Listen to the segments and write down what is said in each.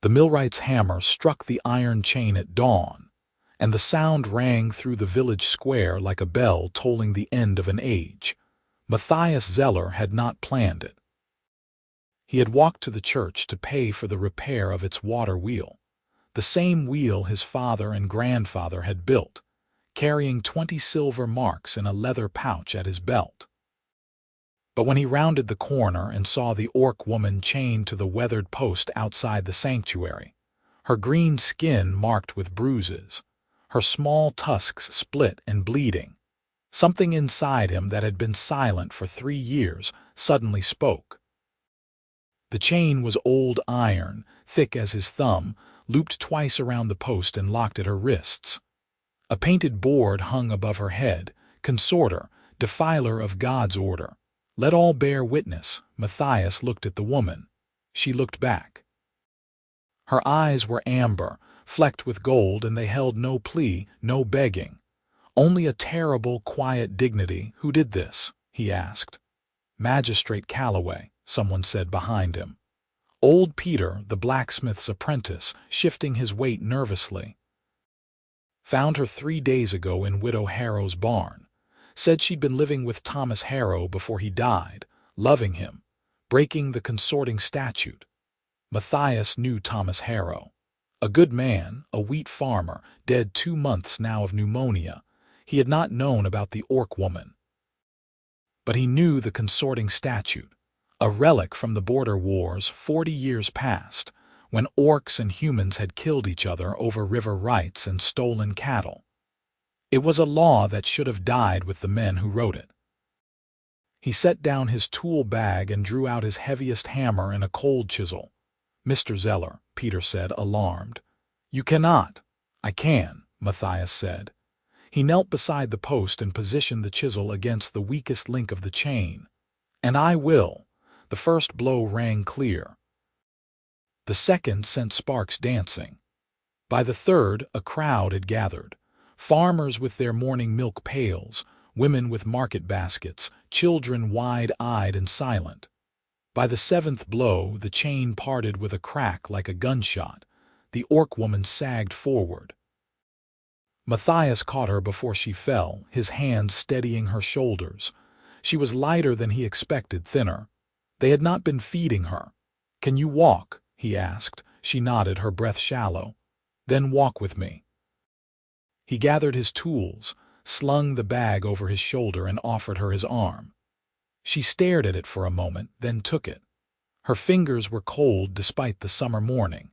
The millwright's hammer struck the iron chain at dawn, and the sound rang through the village square like a bell tolling the end of an age. Matthias Zeller had not planned it. He had walked to the church to pay for the repair of its water wheel, the same wheel his father and grandfather had built, carrying 20 silver marks in a leather pouch at his belt. But when he rounded the corner and saw the orc woman chained to the weathered post outside the sanctuary, her green skin marked with bruises, her small tusks split and bleeding, something inside him that had been silent for 3 years suddenly spoke. The chain was old iron, thick as his thumb, looped twice around the post and locked at her wrists. A painted board hung above her head, "Consorter, defiler of God's order. Let all bear witness." Matthias looked at the woman. She looked back. Her eyes were amber, flecked with gold, and they held no plea, no begging. Only a terrible, quiet dignity. "Who did this?" he asked. "Magistrate Calloway," someone said behind him. Old Peter, the blacksmith's apprentice, shifting his weight nervously. "Found her 3 days ago in Widow Harrow's barn. Said she'd been living with Thomas Harrow before he died, loving him, breaking the consorting statute." Matthias knew Thomas Harrow. A good man, a wheat farmer, dead 2 months now of pneumonia. He had not known about the orc woman. But he knew the consorting statute, a relic from the border wars 40 years past, when orcs and humans had killed each other over river rights and stolen cattle. It was a law that should have died with the men who wrote it. He set down his tool bag and drew out his heaviest hammer and a cold chisel. "Mr. Zeller," Peter said, alarmed. "You cannot." "I can," Matthias said. He knelt beside the post and positioned the chisel against the weakest link of the chain. "And I will." The first blow rang clear. The second sent sparks dancing. By the third, a crowd had gathered. Farmers with their morning milk pails, women with market baskets, children wide-eyed and silent. By the 7th blow, the chain parted with a crack like a gunshot. The orc woman sagged forward. Matthias caught her before she fell, his hands steadying her shoulders. She was lighter than he expected, thinner. They had not been feeding her. "Can you walk?" he asked. She nodded, her breath shallow. "Then walk with me." He gathered his tools, slung the bag over his shoulder, and offered her his arm. She stared at it for a moment, then took it. Her fingers were cold despite the summer morning.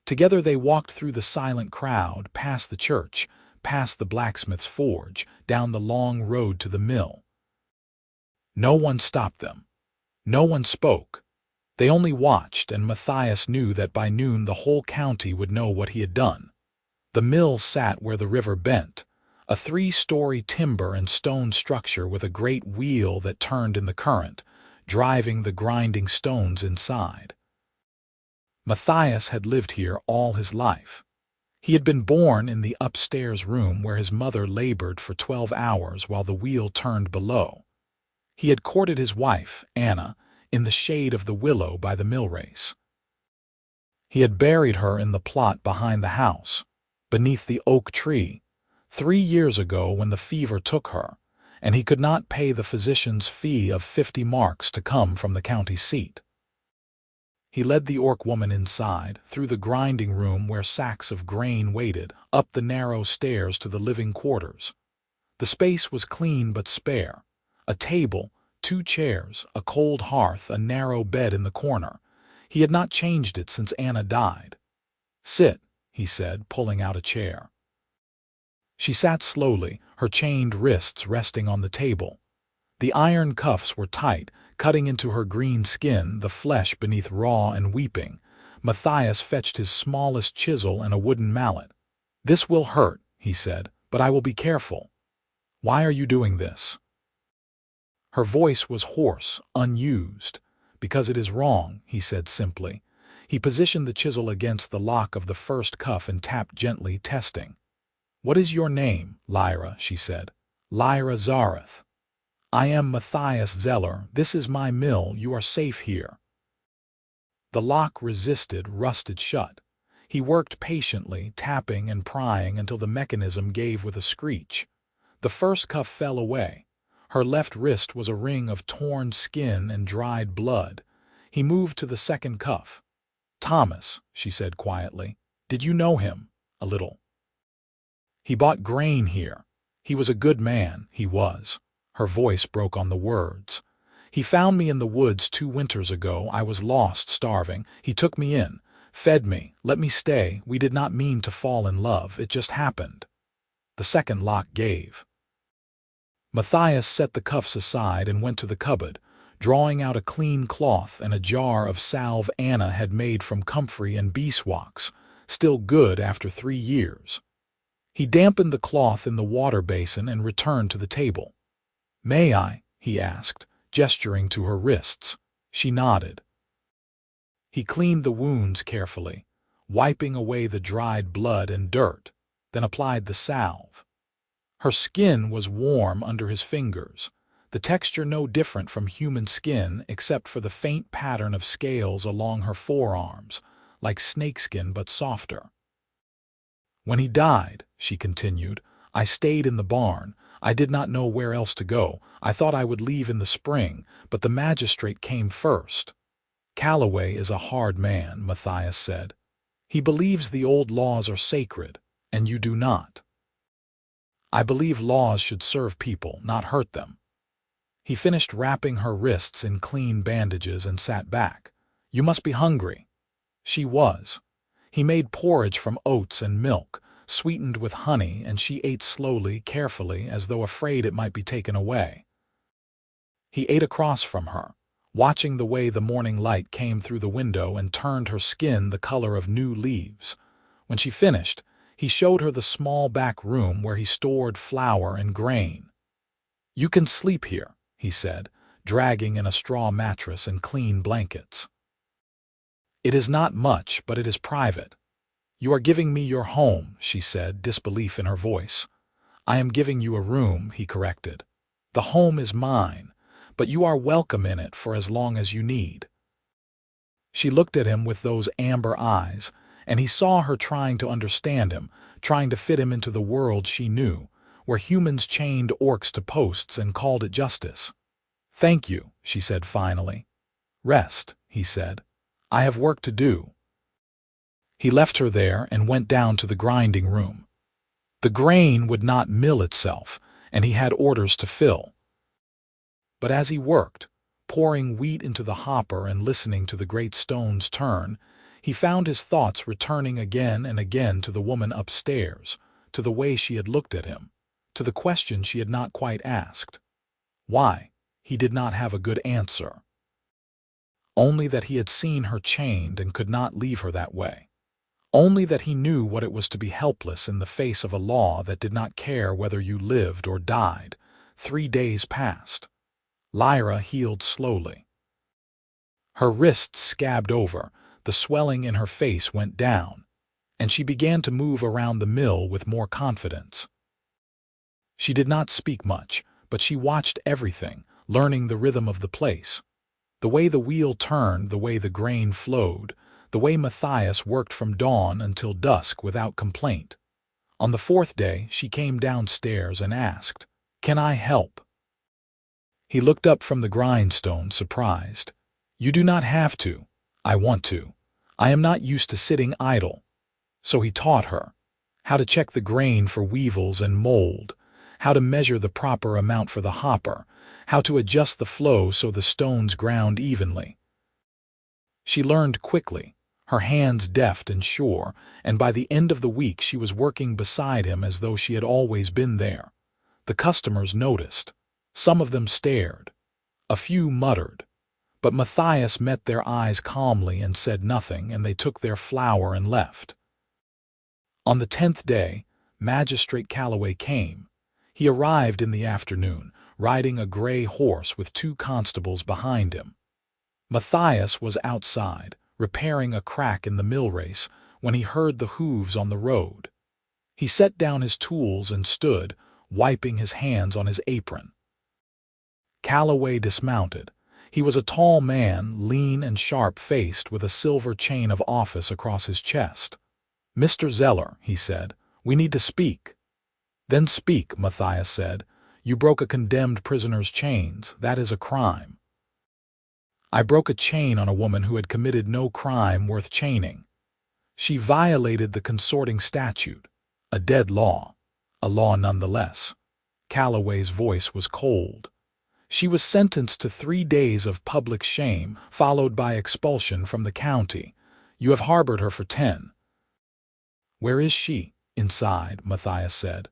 Together they walked through the silent crowd, past the church, past the blacksmith's forge, down the long road to the mill. No one stopped them. No one spoke. They only watched, and Matthias knew that by noon the whole county would know what he had done. The mill sat where the river bent, a 3-story timber and stone structure with a great wheel that turned in the current, driving the grinding stones inside. Matthias had lived here all his life. He had been born in the upstairs room where his mother labored for 12 hours while the wheel turned below. He had courted his wife, Anna, in the shade of the willow by the mill race. He had buried her in the plot behind the house, beneath the oak tree, 3 years ago when the fever took her, and he could not pay the physician's fee of 50 marks to come from the county seat. He led the orc woman inside, through the grinding room where sacks of grain waited, up the narrow stairs to the living quarters. The space was clean but spare. A table, 2 chairs, a cold hearth, a narrow bed in the corner. He had not changed it since Anna died. "Sit," he said, pulling out a chair. She sat slowly, her chained wrists resting on the table. The iron cuffs were tight, cutting into her green skin, the flesh beneath raw and weeping. Matthias fetched his smallest chisel and a wooden mallet. "This will hurt," he said, "but I will be careful." "Why are you doing this?" Her voice was hoarse, unused. "Because it is wrong," he said simply. He positioned the chisel against the lock of the first cuff and tapped gently, testing. "What is your name?" "Lyra," she said. "Lyra Zareth." "I am Matthias Zeller. This is my mill. You are safe here." The lock resisted, rusted shut. He worked patiently, tapping and prying until the mechanism gave with a screech. The first cuff fell away. Her left wrist was a ring of torn skin and dried blood. He moved to the second cuff. "Thomas," she said quietly. "Did you know him?" "A little. He bought grain here. He was a good man, he was." Her voice broke on the words. "He found me in the woods 2 winters ago. I was lost, starving. He took me in, fed me, let me stay. We did not mean to fall in love. It just happened." The second lock gave. Matthias set the cuffs aside and went to the cupboard, drawing out a clean cloth and a jar of salve Anna had made from comfrey and beeswax, still good after 3 years. He dampened the cloth in the water basin and returned to the table. "May I?" he asked, gesturing to her wrists. She nodded. He cleaned the wounds carefully, wiping away the dried blood and dirt, then applied the salve. Her skin was warm under his fingers, the texture no different from human skin except for the faint pattern of scales along her forearms, like snakeskin but softer. "When he died," she continued, "I stayed in the barn. I did not know where else to go. I thought I would leave in the spring, but the magistrate came first." "Calloway is a hard man," Matthias said. "He believes the old laws are sacred, and you do not." "I believe laws should serve people, not hurt them." He finished wrapping her wrists in clean bandages and sat back. "You must be hungry." She was. He made porridge from oats and milk, sweetened with honey, and she ate slowly, carefully, as though afraid it might be taken away. He ate across from her, watching the way the morning light came through the window and turned her skin the color of new leaves. When she finished, he showed her the small back room where he stored flour and grain. "You can sleep here," he said, dragging in a straw mattress and clean blankets. "It is not much, but it is private." "You are giving me your home," she said, disbelief in her voice. "I am giving you a room," he corrected. "The home is mine, but you are welcome in it for as long as you need." She looked at him with those amber eyes, and he saw her trying to understand him, trying to fit him into the world she knew, where humans chained orcs to posts and called it justice. "Thank you," she said finally. "Rest," he said. "I have work to do." He left her there and went down to the grinding room. The grain would not mill itself, and he had orders to fill. But as he worked, pouring wheat into the hopper and listening to the great stones turn, he found his thoughts returning again and again to the woman upstairs, to the way she had looked at him, to the question she had not quite asked. Why? He did not have a good answer. Only that he had seen her chained and could not leave her that way. Only that he knew what it was to be helpless in the face of a law that did not care whether you lived or died. 3 days passed. Lyra healed slowly. Her wrists scabbed over, the swelling in her face went down, and she began to move around the mill with more confidence. She did not speak much, but she watched everything, learning the rhythm of the place. The way the wheel turned, the way the grain flowed, the way Matthias worked from dawn until dusk without complaint. On the 4th day, she came downstairs and asked, "Can I help?" He looked up from the grindstone, surprised. "You do not have to. I want to. I am not used to sitting idle." So he taught her how to check the grain for weevils and mold, how to measure the proper amount for the hopper, how to adjust the flow so the stones ground evenly. She learned quickly, her hands deft and sure, and by the end of the week she was working beside him as though she had always been there. The customers noticed. Some of them stared. A few muttered. But Matthias met their eyes calmly and said nothing, and they took their flour and left. On the 10th day, Magistrate Calloway came. He arrived in the afternoon, riding a gray horse with 2 constables behind him. Matthias was outside, repairing a crack in the mill race, when he heard the hooves on the road. He set down his tools and stood, wiping his hands on his apron. Calloway dismounted. He was a tall man, lean and sharp-faced, with a silver chain of office across his chest. Mr. Zeller, he said, we need to speak. Then speak, Matthias said. You broke a condemned prisoner's chains. That is a crime. I broke a chain on a woman who had committed no crime worth chaining. She violated the consorting statute, a dead law, a law nonetheless. Calloway's voice was cold. She was sentenced to 3 days of public shame, followed by expulsion from the county. You have harbored her for 10. Where is she? Inside, Matthias said.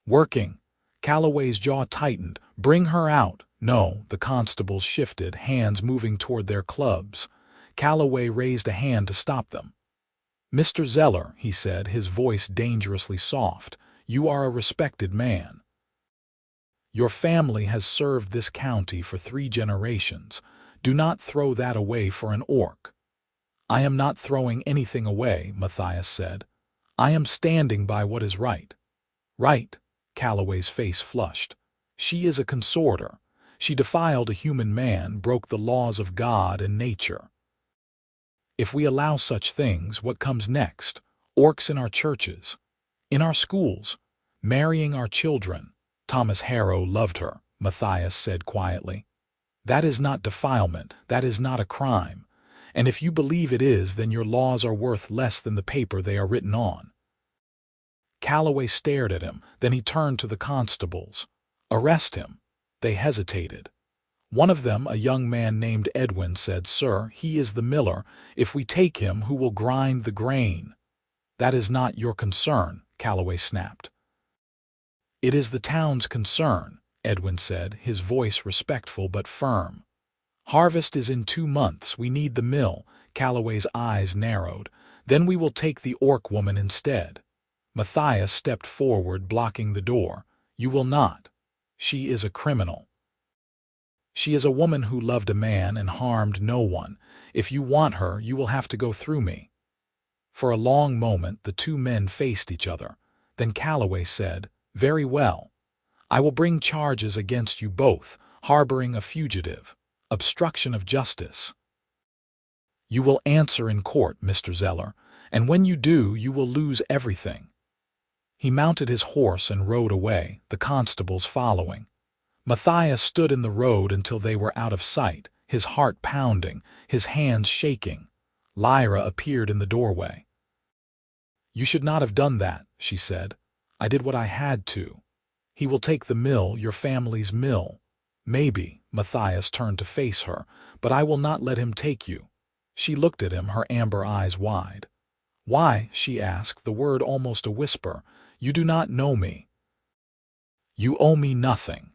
Working. Calloway's jaw tightened. Bring her out. No, the constables shifted, hands moving toward their clubs. Calloway raised a hand to stop them. Mr. Zeller, he said, his voice dangerously soft, you are a respected man. Your family has served this county for 3 generations. Do not throw that away for an orc. I am not throwing anything away, Matthias said. I am standing by what is right. Right, Calloway's face flushed. She is a consorter. She defiled a human man, broke the laws of God and nature. If we allow such things, what comes next? Orcs in our churches, in our schools, marrying our children. Thomas Harrow loved her, Matthias said quietly. That is not defilement, that is not a crime. And if you believe it is, then your laws are worth less than the paper they are written on. Calloway stared at him, then he turned to the constables. Arrest him. They hesitated. One of them, a young man named Edwin, said, Sir, he is the miller. If we take him, who will grind the grain? That is not your concern, Calloway snapped. It is the town's concern, Edwin said, his voice respectful but firm. Harvest is in 2 months. We need the mill. Calloway's eyes narrowed. Then we will take the orc woman instead. Matthias stepped forward, blocking the door. You will not. She is a criminal. She is a woman who loved a man and harmed no one. If you want her, you will have to go through me. For a long moment, the 2 men faced each other. Then Calloway said, Very well. I will bring charges against you both, harboring a fugitive, obstruction of justice. You will answer in court, Mr. Zeller, and when you do, you will lose everything. He mounted his horse and rode away, the constables following. Matthias stood in the road until they were out of sight, his heart pounding, his hands shaking. Lyra appeared in the doorway. You should not have done that, she said. I did what I had to. He will take the mill, your family's mill. Maybe, Matthias turned to face her, but I will not let him take you. She looked at him, her amber eyes wide. Why, she asked, the word almost a whisper. You do not know me. You owe me nothing.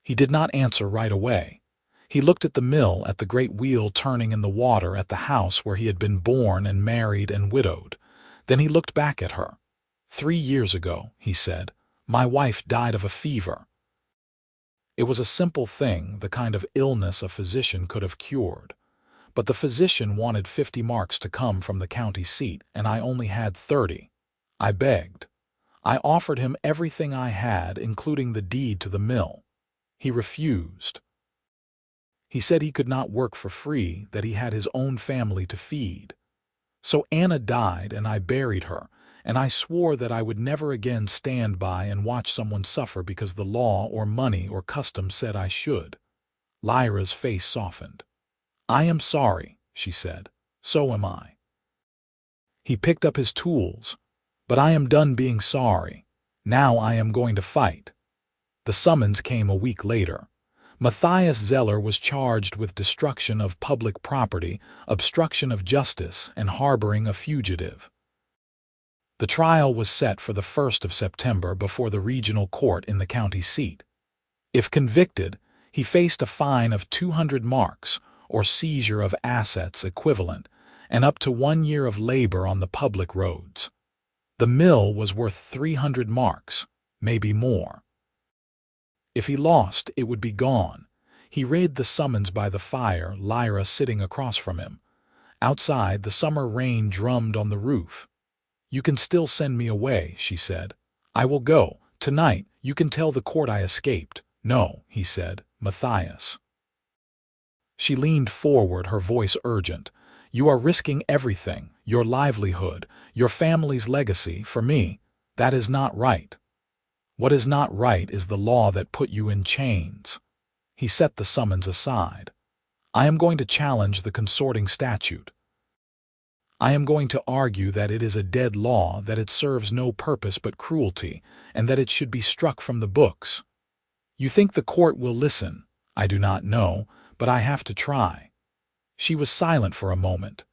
He did not answer right away. He looked at the mill, at the great wheel turning in the water, at the house where he had been born and married and widowed. Then he looked back at her. 3 years ago, he said, my wife died of a fever. It was a simple thing, the kind of illness a physician could have cured. But the physician wanted 50 marks to come from the county seat, and I only had 30. I begged. I offered him everything I had, including the deed to the mill. He refused. He said he could not work for free, that he had his own family to feed. So Anna died, and I buried her, and I swore that I would never again stand by and watch someone suffer because the law or money or custom said I should. Lyra's face softened. I am sorry, she said. So am I. He picked up his tools. But I am done being sorry. Now I am going to fight. The summons came a week later. Matthias Zeller was charged with destruction of public property, obstruction of justice, and harboring a fugitive. The trial was set for the 1st of September before the regional court in the county seat. If convicted, he faced a fine of 200 marks, or seizure of assets equivalent, and up to 1 year of labor on the public roads. The mill was worth 300 marks, maybe more. If he lost, it would be gone. He read the summons by the fire, Lyra sitting across from him. Outside, the summer rain drummed on the roof. You can still send me away, she said. I will go. Tonight, you can tell the court I escaped. No, he said, Matthias. She leaned forward, her voice urgent. You are risking everything, your livelihood, your family's legacy, for me. That is not right. What is not right is the law that put you in chains." He set the summons aside. "I am going to challenge the consorting statute. I am going to argue that it is a dead law, that it serves no purpose but cruelty, and that it should be struck from the books. You think the court will listen? I do not know, but I have to try." She was silent for a moment.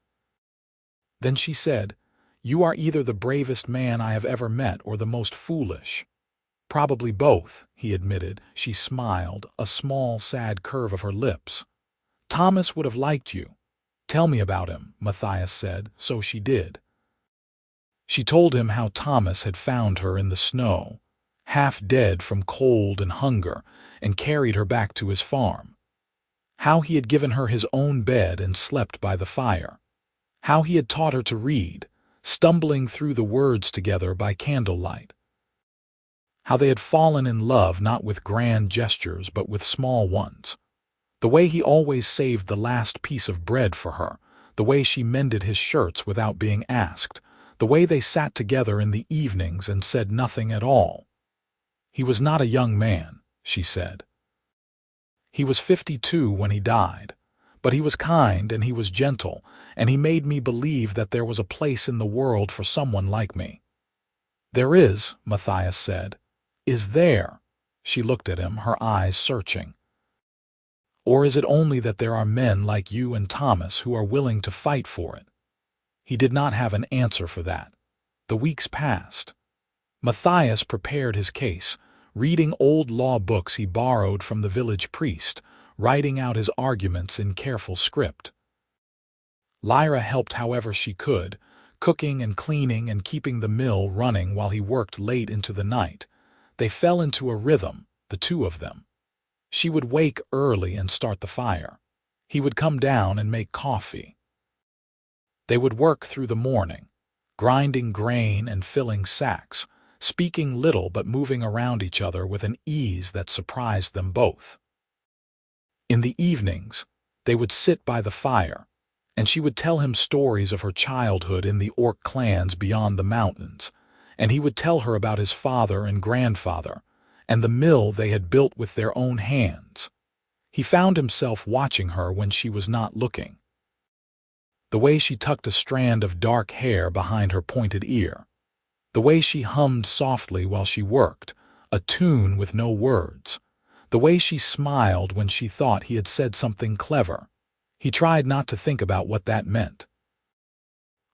Then she said, "You are either the bravest man I have ever met or the most foolish." "Probably both," he admitted. She smiled, a small, sad curve of her lips. "Thomas would have liked you." "Tell me about him," Matthias said, so she did. She told him how Thomas had found her in the snow, half dead from cold and hunger, and carried her back to his farm. How he had given her his own bed and slept by the fire. How he had taught her to read, stumbling through the words together by candlelight. How they had fallen in love not with grand gestures but with small ones. The way he always saved the last piece of bread for her, the way she mended his shirts without being asked, the way they sat together in the evenings and said nothing at all. "He was not a young man," she said. "He was 52 when he died, but he was kind and he was gentle, and he made me believe that there was a place in the world for someone like me." "There is," Matthias said. "Is there?" She looked at him, her eyes searching. "Or is it only that there are men like you and Thomas who are willing to fight for it?" He did not have an answer for that. The weeks passed. Matthias prepared his case, reading old law books he borrowed from the village priest, writing out his arguments in careful script. Lyra helped however she could, cooking and cleaning and keeping the mill running while he worked late into the night. They fell into a rhythm, the two of them. She would wake early and start the fire. He would come down and make coffee. They would work through the morning, grinding grain and filling sacks, speaking little but moving around each other with an ease that surprised them both. In the evenings, they would sit by the fire, and she would tell him stories of her childhood in the orc clans beyond the mountains, and he would tell her about his father and grandfather, and the mill they had built with their own hands. He found himself watching her when she was not looking. The way she tucked a strand of dark hair behind her pointed ear. The way she hummed softly while she worked, a tune with no words. The way she smiled when she thought he had said something clever. He tried not to think about what that meant.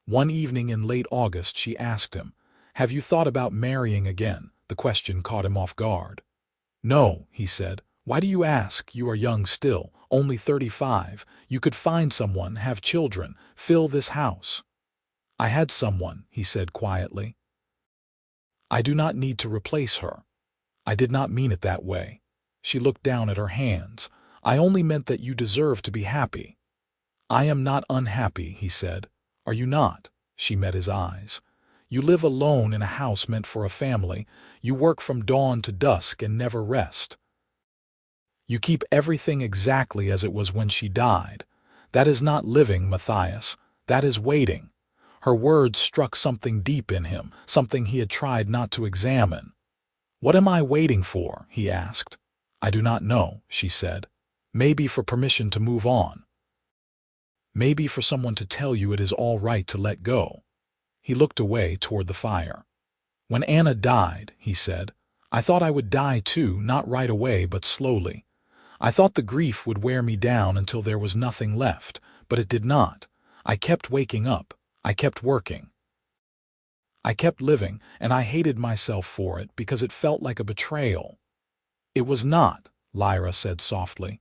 One evening in late August she asked him, "Have you thought about marrying again?" The question caught him off guard. "No," he said. "Why do you ask? You are young still, only 35. You could find someone, have children, fill this house." "I had someone," he said quietly. "I do not need to replace her." "I did not mean it that way." She looked down at her hands. "I only meant that you deserve to be happy." "I am not unhappy," he said. "Are you not?" She met his eyes. "You live alone in a house meant for a family. You work from dawn to dusk and never rest. You keep everything exactly as it was when she died. That is not living, Matthias. That is waiting." Her words struck something deep in him, something he had tried not to examine. "What am I waiting for?" he asked. "I do not know," she said. "Maybe for permission to move on. Maybe for someone to tell you it is all right to let go." He looked away toward the fire. "When Anna died," he said, "I thought I would die too, not right away but slowly. I thought the grief would wear me down until there was nothing left, but it did not. I kept waking up. I kept working. I kept living, and I hated myself for it because it felt like a betrayal." "It was not," Lyra said softly.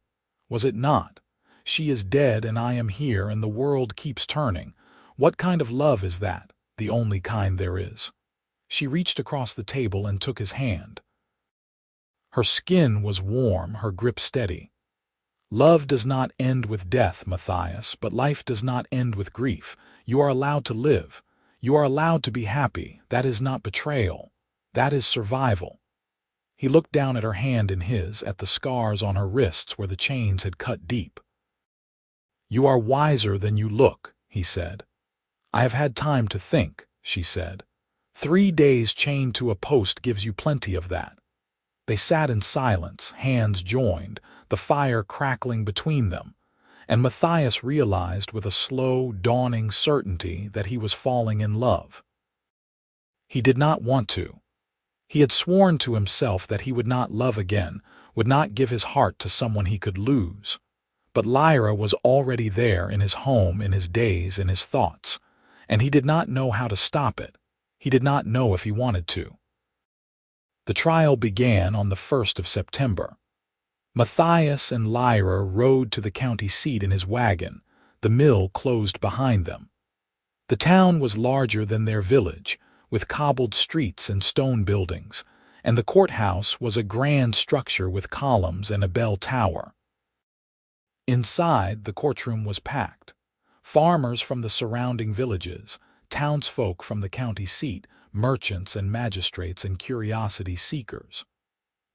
"Was it not? She is dead and I am here and the world keeps turning. What kind of love is that? The only kind there is." She reached across the table and took his hand. Her skin was warm, her grip steady. "Love does not end with death, Matthias, but life does not end with grief. You are allowed to live. You are allowed to be happy. That is not betrayal. That is survival." He looked down at her hand in his, at the scars on her wrists where the chains had cut deep. "You are wiser than you look," he said. I have had time to think, she said. 3 days chained to a post gives you plenty of that. They sat in silence, hands joined, the fire crackling between them, and Matthias realized with a slow, dawning certainty that he was falling in love. He did not want to. He had sworn to himself that he would not love again, would not give his heart to someone he could lose. But Lyra was already there in his home, in his days, in his thoughts, and he did not know how to stop it. He did not know if he wanted to. The trial began on the 1st of September. Matthias and Lyra rode to the county seat in his wagon. The mill closed behind them. The town was larger than their village, with cobbled streets and stone buildings, and the courthouse was a grand structure with columns and a bell tower. Inside, the courtroom was packed. Farmers from the surrounding villages, townsfolk from the county seat, merchants and magistrates and curiosity seekers.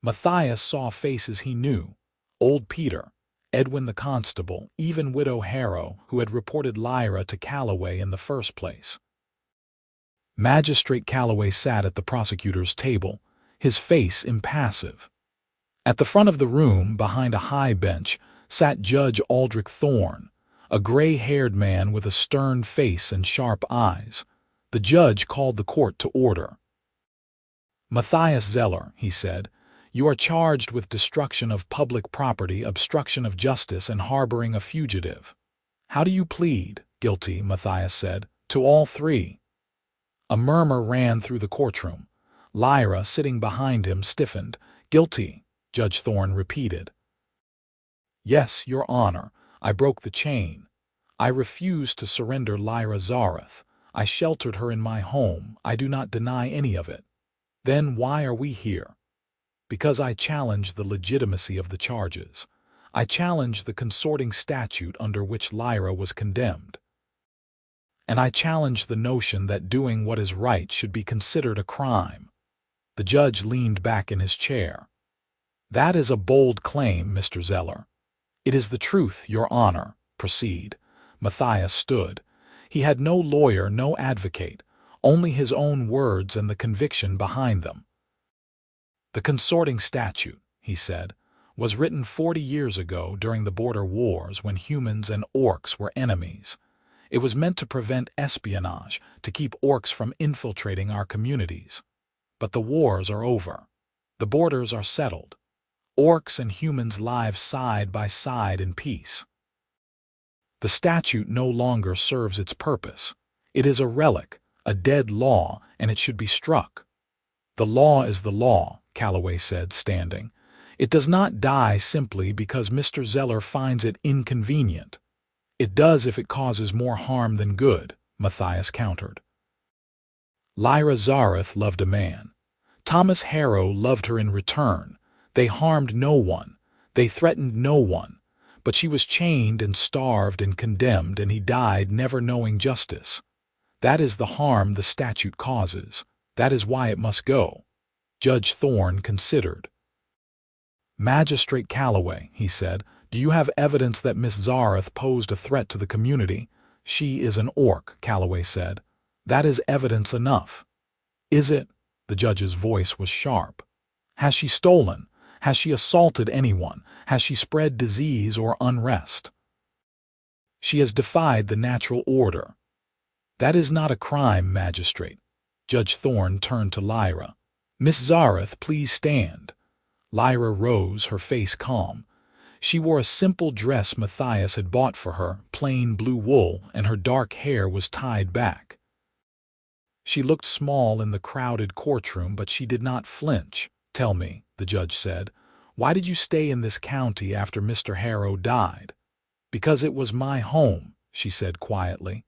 Matthias saw faces he knew: old Peter, Edwin the constable, even Widow Harrow, who had reported Lyra to Calloway in the first place. Magistrate Calloway sat at the prosecutor's table, his face impassive. At the front of the room, behind a high bench, sat Judge Aldrich Thorne, a gray-haired man with a stern face and sharp eyes. The judge called the court to order. Matthias Zeller, he said, you are charged with destruction of public property, obstruction of justice, and harboring a fugitive. How do you plead? Guilty, Matthias said. To all three. A murmur ran through the courtroom. Lyra, sitting behind him, stiffened. Guilty, Judge Thorne repeated. Yes, Your Honor, I broke the chain. I refused to surrender Lyra Zareth. I sheltered her in my home. I do not deny any of it. Then why are we here? Because I challenge the legitimacy of the charges. I challenge the consorting statute under which Lyra was condemned. And I challenge the notion that doing what is right should be considered a crime. The judge leaned back in his chair. That is a bold claim, Mr. Zeller. It is the truth, Your Honor. Proceed. Matthias stood. He had no lawyer, no advocate, only his own words and the conviction behind them. The consorting statute, he said, was written 40 years ago during the border wars when humans and orcs were enemies. It was meant to prevent espionage, to keep orcs from infiltrating our communities. But the wars are over. The borders are settled. Orcs and humans live side by side in peace. The statute no longer serves its purpose. It is a relic, a dead law, and it should be struck. The law is the law, Calloway said, standing. It does not die simply because Mr. Zeller finds it inconvenient. It does if it causes more harm than good, Matthias countered. Lyra Zareth loved a man. Thomas Harrow loved her in return. They harmed no one. They threatened no one. But she was chained and starved and condemned, and he died never knowing justice. That is the harm the statute causes. That is why it must go. Judge Thorne considered. Magistrate Calloway, he said, do you have evidence that Miss Zareth posed a threat to the community? She is an orc, Calloway said. That is evidence enough. Is it? The judge's voice was sharp. Has she stolen? Has she assaulted anyone? Has she spread disease or unrest? She has defied the natural order. That is not a crime, magistrate. Judge Thorne turned to Lyra. Miss Zareth, please stand. Lyra rose, her face calm. She wore a simple dress Matthias had bought for her, plain blue wool, and her dark hair was tied back. She looked small in the crowded courtroom, but she did not flinch. Tell me, the judge said, why did you stay in this county after Mr. Harrow died? Because it was my home, she said quietly.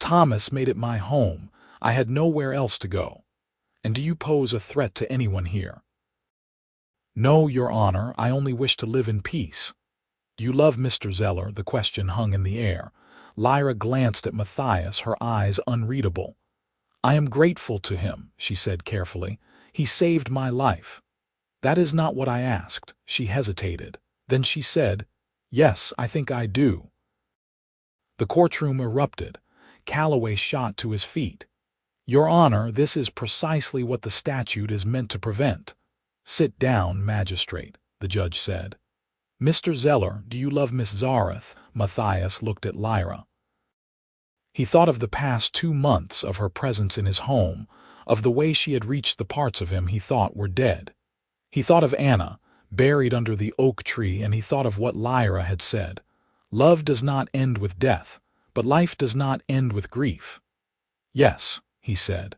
Thomas made it my home. I had nowhere else to go. And do you pose a threat to anyone here? No, Your Honor, I only wish to live in peace. Do you love Mr. Zeller? The question hung in the air. Lyra glanced at Matthias, her eyes unreadable. I am grateful to him, she said carefully. He saved my life. That is not what I asked. She hesitated. Then she said, yes, I think I do. The courtroom erupted. Calloway shot to his feet. "Your Honor, this is precisely what the statute is meant to prevent." "Sit down, magistrate," the judge said. "Mr. Zeller, do you love Miss Zareth?" Matthias looked at Lyra. He thought of the past 2 months, of her presence in his home, of the way she had reached the parts of him he thought were dead. He thought of Anna, buried under the oak tree, and he thought of what Lyra had said. Love does not end with death, but life does not end with grief. "Yes," he said.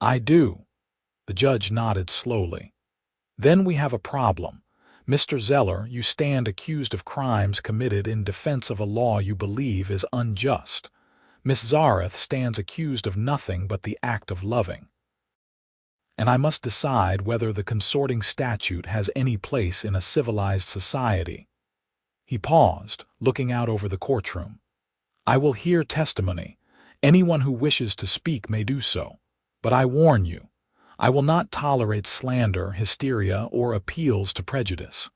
"I do." The judge nodded slowly. "Then we have a problem. Mr. Zeller, you stand accused of crimes committed in defense of a law you believe is unjust. Miss Zareth stands accused of nothing but the act of loving. And I must decide whether the consorting statute has any place in a civilized society." He paused, looking out over the courtroom. "I will hear testimony. Anyone who wishes to speak may do so. But I warn you, I will not tolerate slander, hysteria, or appeals to prejudice.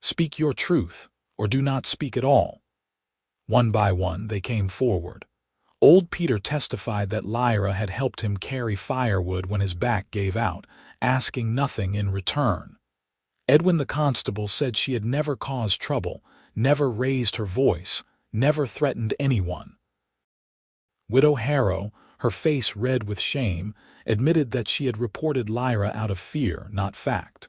Speak your truth, or do not speak at all." One by one, they came forward. Old Peter testified that Lyra had helped him carry firewood when his back gave out, asking nothing in return. Edwin the constable said she had never caused trouble, never raised her voice, never threatened anyone. Widow Harrow, her face red with shame, admitted that she had reported Lyra out of fear, not fact.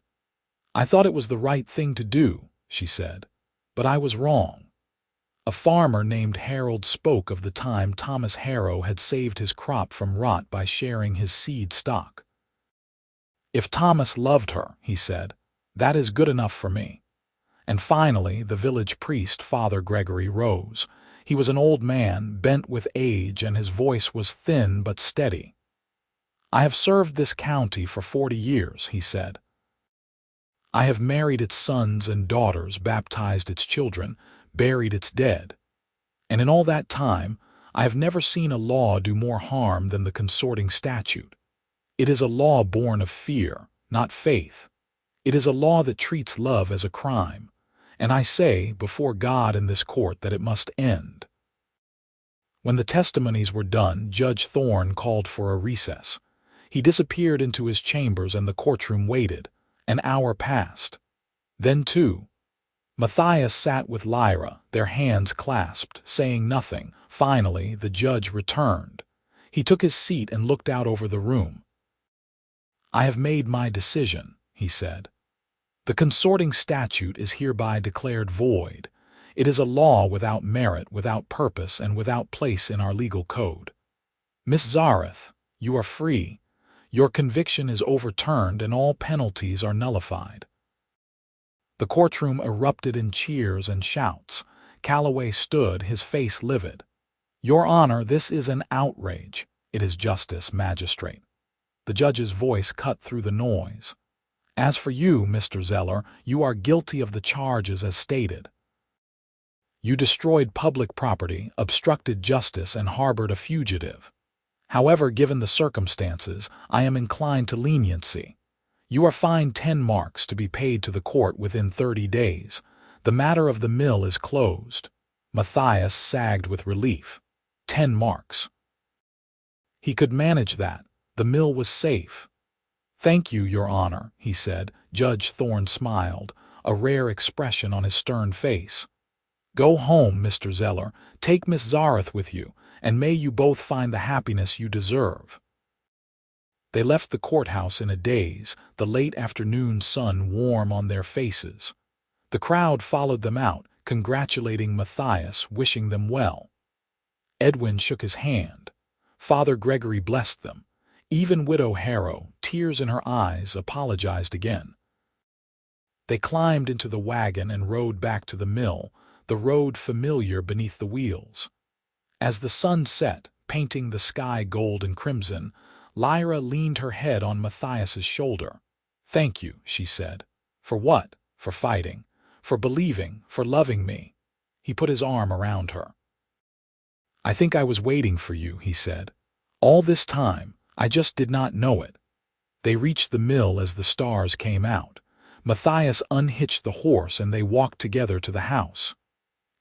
"I thought it was the right thing to do," she said, "but I was wrong." A farmer named Harold spoke of the time Thomas Harrow had saved his crop from rot by sharing his seed stock. "If Thomas loved her," he said, "that is good enough for me." And finally, the village priest, Father Gregory, rose. He was an old man, bent with age, and his voice was thin but steady. "I have served this county for 40 years, he said. "I have married its sons and daughters, baptized its children, buried its dead. And in all that time, I have never seen a law do more harm than the consorting statute. It is a law born of fear, not faith. It is a law that treats love as a crime, and I say, before God and this court, that it must end." When the testimonies were done, Judge Thorne called for a recess. He disappeared into his chambers, and the courtroom waited. An hour passed. Then 2. Matthias sat with Lyra, their hands clasped, saying nothing. Finally, the judge returned. He took his seat and looked out over the room. "I have made my decision," he said. "The consorting statute is hereby declared void. It is a law without merit, without purpose, and without place in our legal code. Miss Zareth, you are free. Your conviction is overturned and all penalties are nullified." The courtroom erupted in cheers and shouts. Calloway stood, his face livid. "Your Honor, this is an outrage." "It is justice, magistrate." The judge's voice cut through the noise. "As for you, Mr. Zeller, you are guilty of the charges as stated. You destroyed public property, obstructed justice, and harbored a fugitive. However, given the circumstances, I am inclined to leniency. You are fined 10 marks to be paid to the court within 30 days. The matter of the mill is closed." Matthias sagged with relief. 10 marks. He could manage that. The mill was safe. "Thank you, Your Honor," he said. Judge Thorne smiled, a rare expression on his stern face. "Go home, Mr. Zeller. Take Miss Zareth with you, and may you both find the happiness you deserve." They left the courthouse in a daze, the late afternoon sun warm on their faces. The crowd followed them out, congratulating Matthias, wishing them well. Edwin shook his hand. Father Gregory blessed them. Even Widow Harrow, tears in her eyes, apologized again. They climbed into the wagon and rode back to the mill, the road familiar beneath the wheels. As the sun set, painting the sky gold and crimson, Lyra leaned her head on Matthias's shoulder. "Thank you," she said. "For what? For fighting, for believing, for loving me." He put his arm around her. "I think I was waiting for you," he said. "All this time, I just did not know it." They reached the mill as the stars came out. Matthias unhitched the horse and they walked together to the house.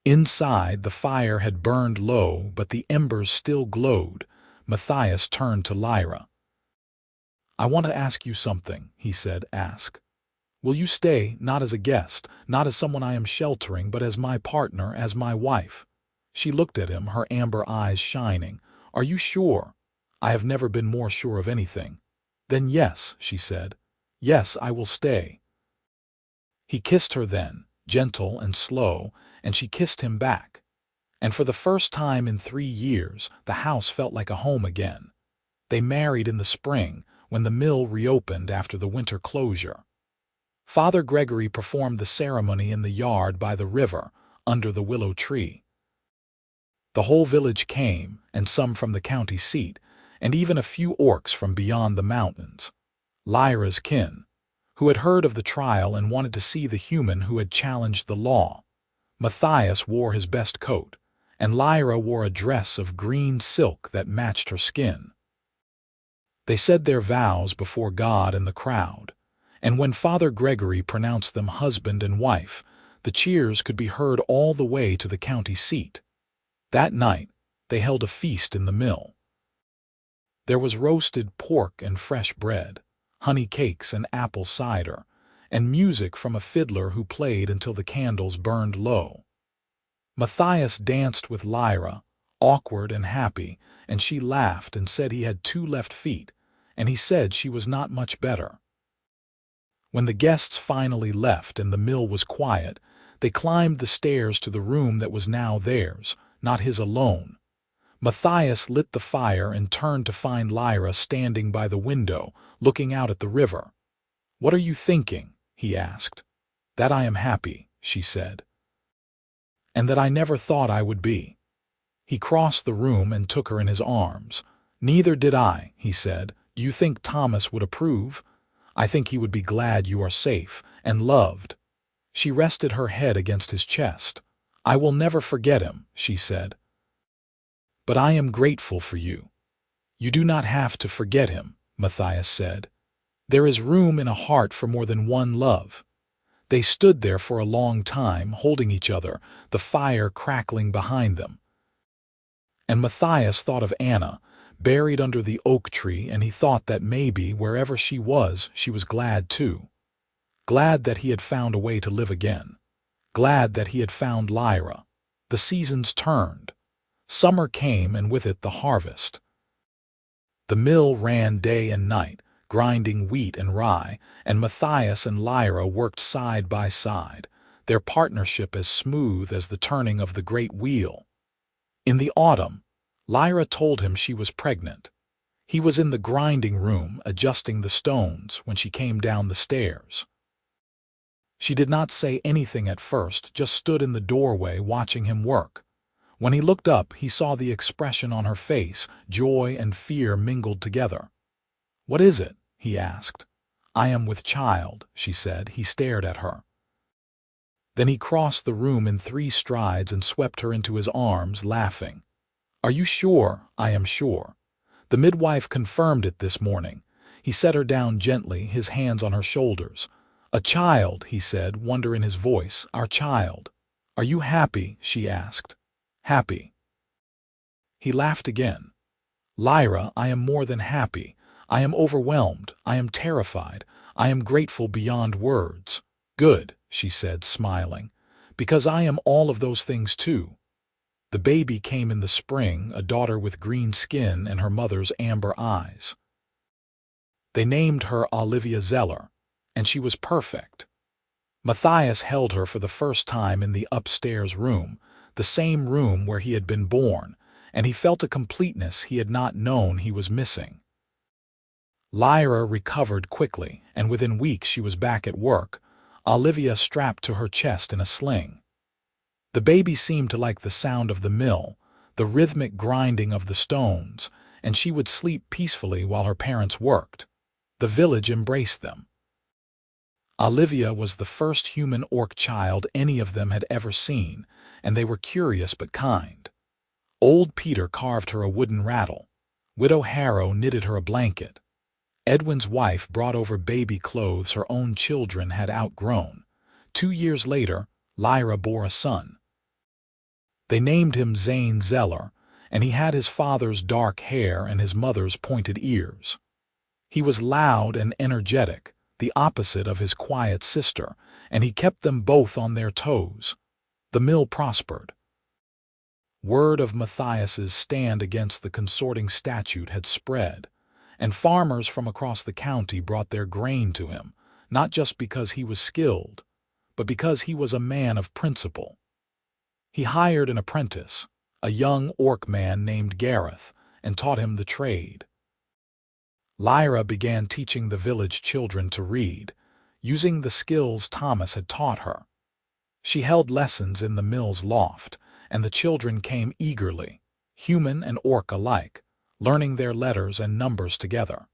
Inside, the fire had burned low, but the embers still glowed. Matthias turned to Lyra. "I want to ask you something," he said. "Ask. Will you stay, not as a guest, not as someone I am sheltering, but as my partner, as my wife?" She looked at him, her amber eyes shining. "Are you sure?" "I have never been more sure of anything." "Then yes," she said. "Yes, I will stay." He kissed her then, gentle and slow, and she kissed him back. And for the first time in 3 years, the house felt like a home again. They married in the spring, when the mill reopened after the winter closure. Father Gregory performed the ceremony in the yard by the river, under the willow tree. The whole village came, and some from the county seat, and even a few orcs from beyond the mountains. Lyra's kin, who had heard of the trial and wanted to see the human who had challenged the law. Matthias wore his best coat, and Lyra wore a dress of green silk that matched her skin. They said their vows before God and the crowd, and when Father Gregory pronounced them husband and wife, the cheers could be heard all the way to the county seat. That night, they held a feast in the mill. There was roasted pork and fresh bread, honey cakes and apple cider, and music from a fiddler who played until the candles burned low. Matthias danced with Lyra, awkward and happy, and she laughed and said he had 2 left feet, and he said she was not much better. When the guests finally left and the mill was quiet, they climbed the stairs to the room that was now theirs, not his alone. Matthias lit the fire and turned to find Lyra standing by the window, looking out at the river. "What are you thinking?" he asked. "That I am happy," she said. "And that I never thought I would be." He crossed the room and took her in his arms. "Neither did I," he said. "Do you think Thomas would approve? I think he would be glad you are safe and loved." She rested her head against his chest. "I will never forget him," she said. "But I am grateful for you." "You do not have to forget him," Matthias said. "There is room in a heart for more than one love." They stood there for a long time, holding each other, the fire crackling behind them. And Matthias thought of Anna, buried under the oak tree, and he thought that maybe, wherever she was glad too. Glad that he had found a way to live again. Glad that he had found Lyra. The seasons turned. Summer came, and with it the harvest. The mill ran day and night, grinding wheat and rye, and Matthias and Lyra worked side by side, their partnership as smooth as the turning of the great wheel. In the autumn, Lyra told him she was pregnant. He was in the grinding room, adjusting the stones, when she came down the stairs. She did not say anything at first, just stood in the doorway watching him work. When he looked up, he saw the expression on her face, joy and fear mingled together. "What is it?" he asked. "I am with child," she said. He stared at her. Then he crossed the room in 3 strides and swept her into his arms, laughing. "Are you sure?" "I am sure. The midwife confirmed it this morning." He set her down gently, his hands on her shoulders. "A child," he said, wonder in his voice. "Our child." "Are you happy?" she asked. "Happy." He laughed again. "Lyra, I am more than happy. I am overwhelmed. I am terrified. I am grateful beyond words." "Good," she said, smiling, "because I am all of those things too." The baby came in the spring, a daughter with green skin and her mother's amber eyes. They named her Olivia Zeller, and she was perfect. Matthias held her for the first time in the upstairs room, the same room where he had been born, and he felt a completeness he had not known he was missing. Lyra recovered quickly, and within weeks she was back at work, Olivia strapped to her chest in a sling. The baby seemed to like the sound of the mill, the rhythmic grinding of the stones, and she would sleep peacefully while her parents worked. The village embraced them. Olivia was the first human orc child any of them had ever seen, and they were curious but kind. Old Peter carved her a wooden rattle. Widow Harrow knitted her a blanket. Edwin's wife brought over baby clothes her own children had outgrown. 2 years later, Lyra bore a son. They named him Zeller, and he had his father's dark hair and his mother's pointed ears. He was loud and energetic, the opposite of his quiet sister, and he kept them both on their toes. The mill prospered. Word of Matthias's stand against the consorting statute had spread, and farmers from across the county brought their grain to him, not just because he was skilled, but because he was a man of principle. He hired an apprentice, a young orc man named Gareth, and taught him the trade. Lyra began teaching the village children to read, using the skills Thomas had taught her. She held lessons in the mill's loft, and the children came eagerly, human and orc alike, learning their letters and numbers together.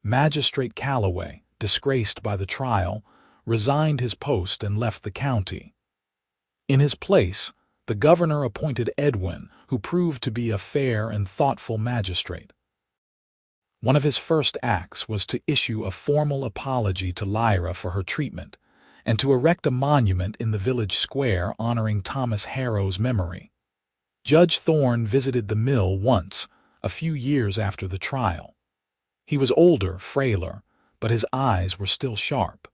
Magistrate Calloway, disgraced by the trial, resigned his post and left the county. In his place, the governor appointed Edwin, who proved to be a fair and thoughtful magistrate. One of his first acts was to issue a formal apology to Lyra for her treatment, and to erect a monument in the village square honoring Thomas Harrow's memory. Judge Thorne visited the mill once, a few years after the trial. He was older, frailer, but his eyes were still sharp.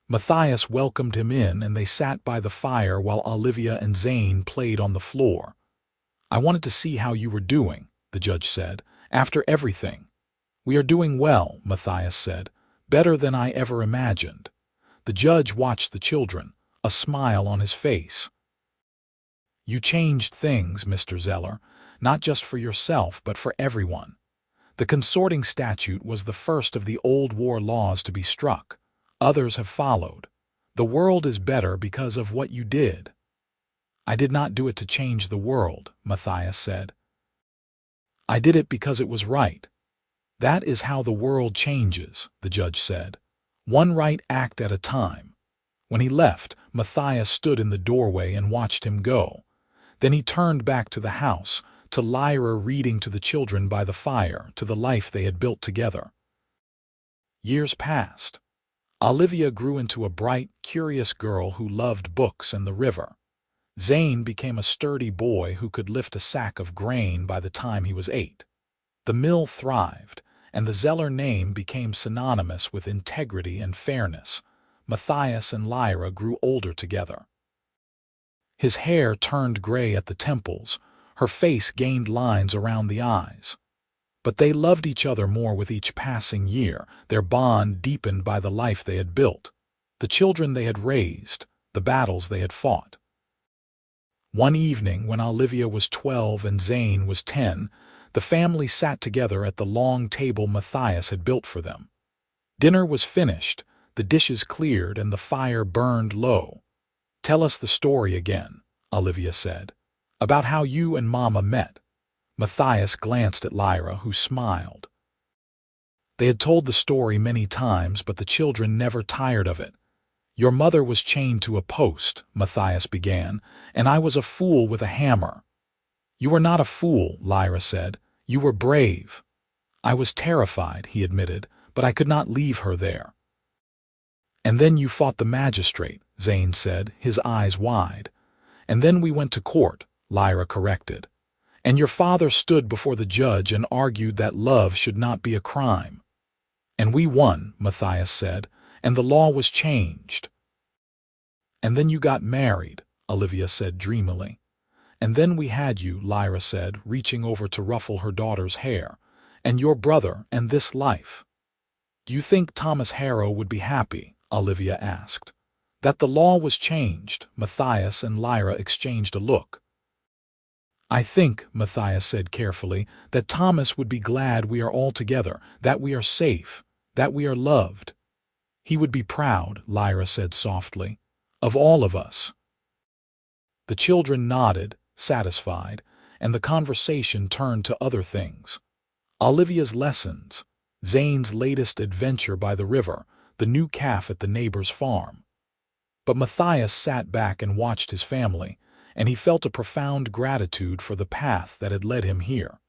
Matthias welcomed him in, and they sat by the fire while Olivia and Zane played on the floor. "I wanted to see how you were doing," the judge said, "after everything." "We are doing well," Matthias said, "better than I ever imagined." The judge watched the children, a smile on his face. "You changed things, Mr. Zeller, not just for yourself but for everyone. The consorting statute was the first of the old war laws to be struck. Others have followed. The world is better because of what you did." "I did not do it to change the world," Matthias said. "I did it because it was right." "That is how the world changes," the judge said. "One right act at a time." When he left, Matthias stood in the doorway and watched him go. Then he turned back to the house, to Lyra reading to the children by the fire, to the life they had built together. Years passed. Olivia grew into a bright, curious girl who loved books and the river. Zane became a sturdy boy who could lift a sack of grain by the time he was 8. The mill thrived, and the Zeller name became synonymous with integrity and fairness. Matthias and Lyra grew older together. His hair turned gray at the temples, her face gained lines around the eyes. But they loved each other more with each passing year, their bond deepened by the life they had built, the children they had raised, the battles they had fought. One evening, when Olivia was 12 and Zane was 10, the family sat together at the long table Matthias had built for them. Dinner was finished, the dishes cleared, and the fire burned low. "Tell us the story again," Olivia said, "about how you and Mama met." Matthias glanced at Lyra, who smiled. They had told the story many times, but the children never tired of it. "Your mother was chained to a post," Matthias began, "and I was a fool with a hammer." "You were not a fool," Lyra said. "You were brave." "I was terrified," he admitted, "but I could not leave her there." "And then you fought the magistrate," Zane said, his eyes wide. "And then we went to court," Lyra corrected. "And your father stood before the judge and argued that love should not be a crime." "And we won," Matthias said, "and the law was changed." "And then you got married," Olivia said dreamily. "And then we had you," Lyra said, reaching over to ruffle her daughter's hair. "And your brother, and this life." "Do you think Thomas Harrow would be happy?" Olivia asked. That the law was changed, Matthias and Lyra exchanged a look. "I think," Matthias said carefully, "that Thomas would be glad we are all together, that we are safe, that we are loved." "He would be proud," Lyra said softly, "of all of us." The children nodded, satisfied, and the conversation turned to other things. Olivia's lessons, Zane's latest adventure by the river, the new calf at the neighbor's farm. But Matthias sat back and watched his family, and he felt a profound gratitude for the path that had led him here.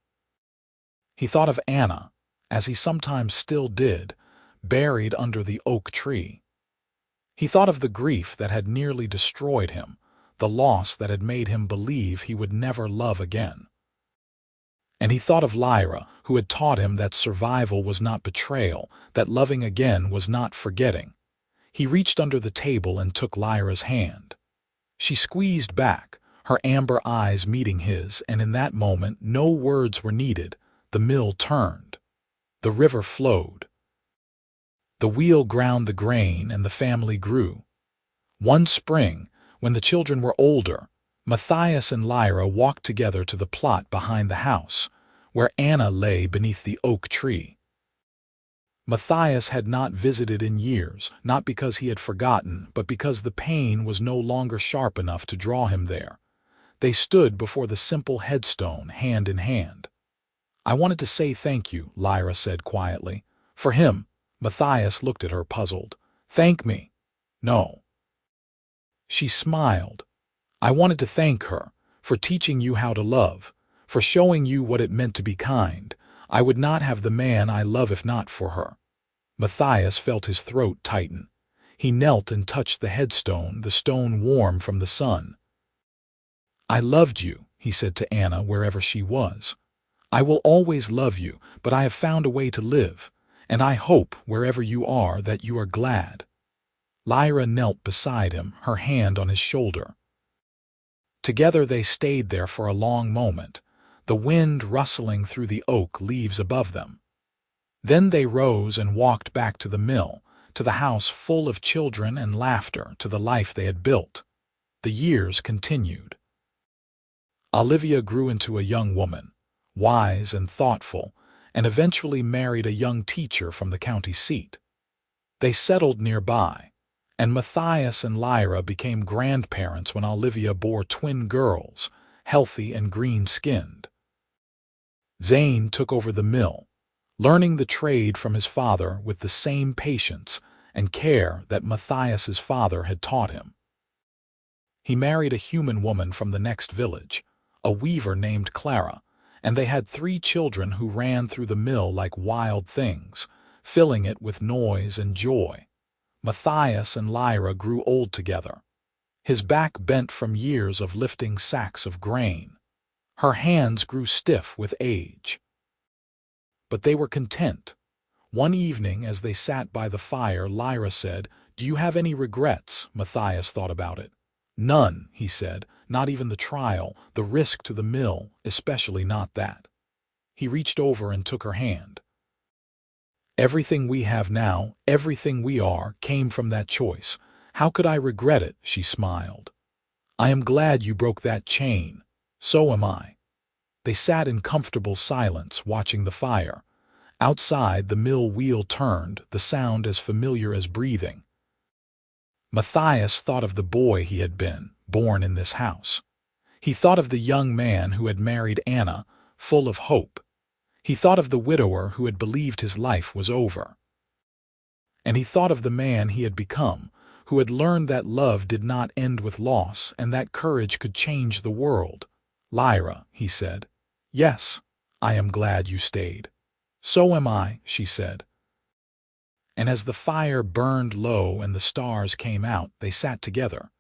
He thought of Anna, as he sometimes still did, buried under the oak tree. He thought of the grief that had nearly destroyed him, the loss that had made him believe he would never love again. And he thought of Lyra, who had taught him that survival was not betrayal, that loving again was not forgetting. He reached under the table and took Lyra's hand. She squeezed back, her amber eyes meeting his, and in that moment no words were needed. The mill turned. The river flowed. The wheel ground the grain and the family grew. One spring, when the children were older, Matthias and Lyra walked together to the plot behind the house, where Anna lay beneath the oak tree. Matthias had not visited in years, not because he had forgotten, but because the pain was no longer sharp enough to draw him there. They stood before the simple headstone, hand in hand. "I wanted to say thank you," Lyra said quietly. "For him." Matthias looked at her, puzzled. "Thank me?" "No." She smiled. "I wanted to thank her, for teaching you how to love, for showing you what it meant to be kind. I would not have the man I love if not for her." Matthias felt his throat tighten. He knelt and touched the headstone, the stone warm from the sun. "I loved you," he said to Anna wherever she was. "I will always love you, but I have found a way to live, and I hope, wherever you are, that you are glad." Lyra knelt beside him, her hand on his shoulder. Together they stayed there for a long moment, the wind rustling through the oak leaves above them. Then they rose and walked back to the mill, to the house full of children and laughter, to the life they had built. The years continued. Olivia grew into a young woman, wise and thoughtful, and eventually married a young teacher from the county seat. They settled nearby, and Matthias and Lyra became grandparents when Olivia bore twin girls, healthy and green-skinned. Zane took over the mill, learning the trade from his father with the same patience and care that Matthias's father had taught him. He married a human woman from the next village, a weaver named Clara, and they had 3 children who ran through the mill like wild things, filling it with noise and joy. Matthias and Lyra grew old together. His back bent from years of lifting sacks of grain. Her hands grew stiff with age. But they were content. One evening, as they sat by the fire, Lyra said, "Do you have any regrets?" Matthias thought about it. "None," he said, "not even the trial, the risk to the mill, especially not that." He reached over and took her hand. "Everything we have now, everything we are, came from that choice. How could I regret it?" she smiled. "I am glad you broke that chain. So am I." They sat in comfortable silence, watching the fire. Outside, the mill wheel turned, the sound as familiar as breathing. Matthias thought of the boy he had been, born in this house. He thought of the young man who had married Anna, full of hope. He thought of the widower who had believed his life was over. And he thought of the man he had become, who had learned that love did not end with loss and that courage could change the world. "Lyra," he said. "Yes, I am glad you stayed." "So am I," she said. And as the fire burned low and the stars came out, they sat together.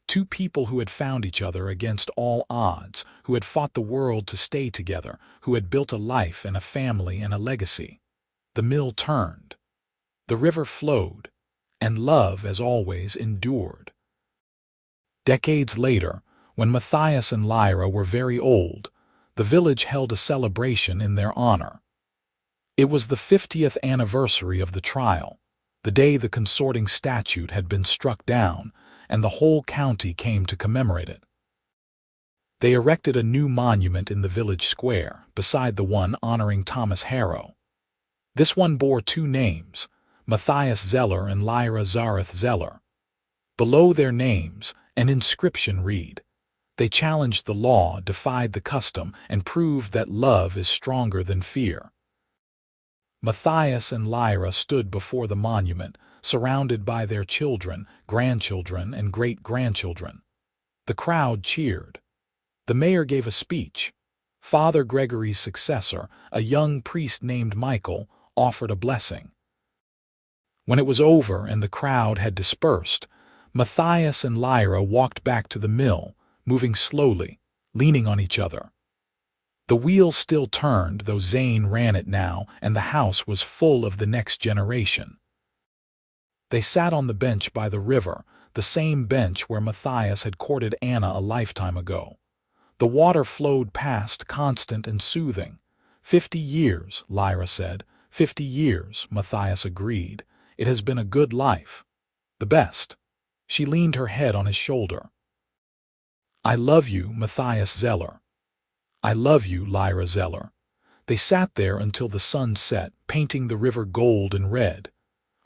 2 people who had found each other against all odds, who had fought the world to stay together, who had built a life and a family and a legacy. The mill turned. The river flowed, and love, as always, endured. Decades later, when Matthias and Lyra were very old, the village held a celebration in their honor. It was the 50th anniversary of the trial, the day the consorting statute had been struck down, and the whole county came to commemorate it. They erected a new monument in the village square, beside the one honoring Thomas Harrow. This one bore 2 names, Matthias Zeller and Lyra Zeller. Below their names, an inscription read, "They challenged the law, defied the custom, and proved that love is stronger than fear." Matthias and Lyra stood before the monument, surrounded by their children, grandchildren, and great-grandchildren. The crowd cheered. The mayor gave a speech. Father Gregory's successor, a young priest named Michael, offered a blessing. When it was over and the crowd had dispersed, Matthias and Lyra walked back to the mill, moving slowly, leaning on each other. The wheel still turned, though Zane ran it now, and the house was full of the next generation. They sat on the bench by the river, the same bench where Matthias had courted Anna a lifetime ago. The water flowed past, constant and soothing. 50 years, Lyra said. 50 years, Matthias agreed. It has been a good life. The best. She leaned her head on his shoulder. I love you, Matthias Zeller. I love you, Lyra Zeller. They sat there until the sun set, painting the river gold and red.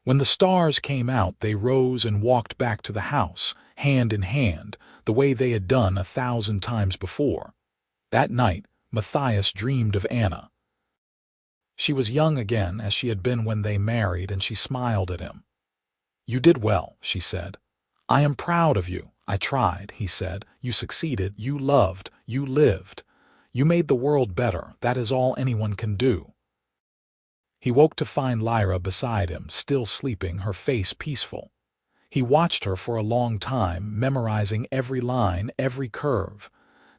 When the stars came out, they rose and walked back to the house, hand in hand, the way they had done 1,000 times before. That night, Matthias dreamed of Anna. She was young again, as she had been when they married, and she smiled at him. You did well, she said. I am proud of you. I tried, he said. You succeeded. You loved. You lived. You made the world better. That is all anyone can do. He woke to find Lyra beside him, still sleeping, her face peaceful. He watched her for a long time, memorizing every line, every curve.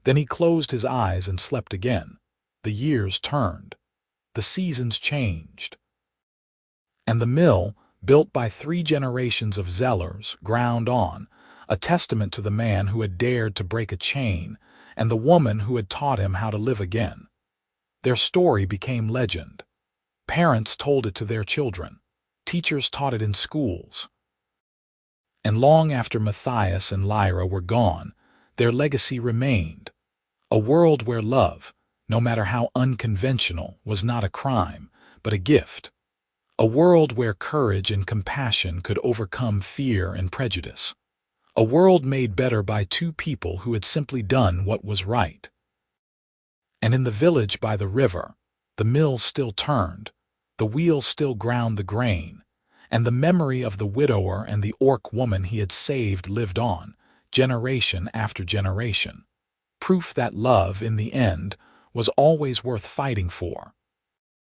Then he closed his eyes and slept again. The years turned. The seasons changed. And the mill, built by 3 generations of Zellers, ground on, a testament to the man who had dared to break a chain, and the woman who had taught him how to live again. Their story became legend. Parents told it to their children. Teachers taught it in schools. And long after Matthias and Lyra were gone, their legacy remained. A world where love, no matter how unconventional, was not a crime, but a gift. A world where courage and compassion could overcome fear and prejudice. A world made better by 2 people who had simply done what was right. And in the village by the river, the mill still turned, the wheel still ground the grain, and the memory of the widower and the orc woman he had saved lived on, generation after generation. Proof that love, in the end, was always worth fighting for.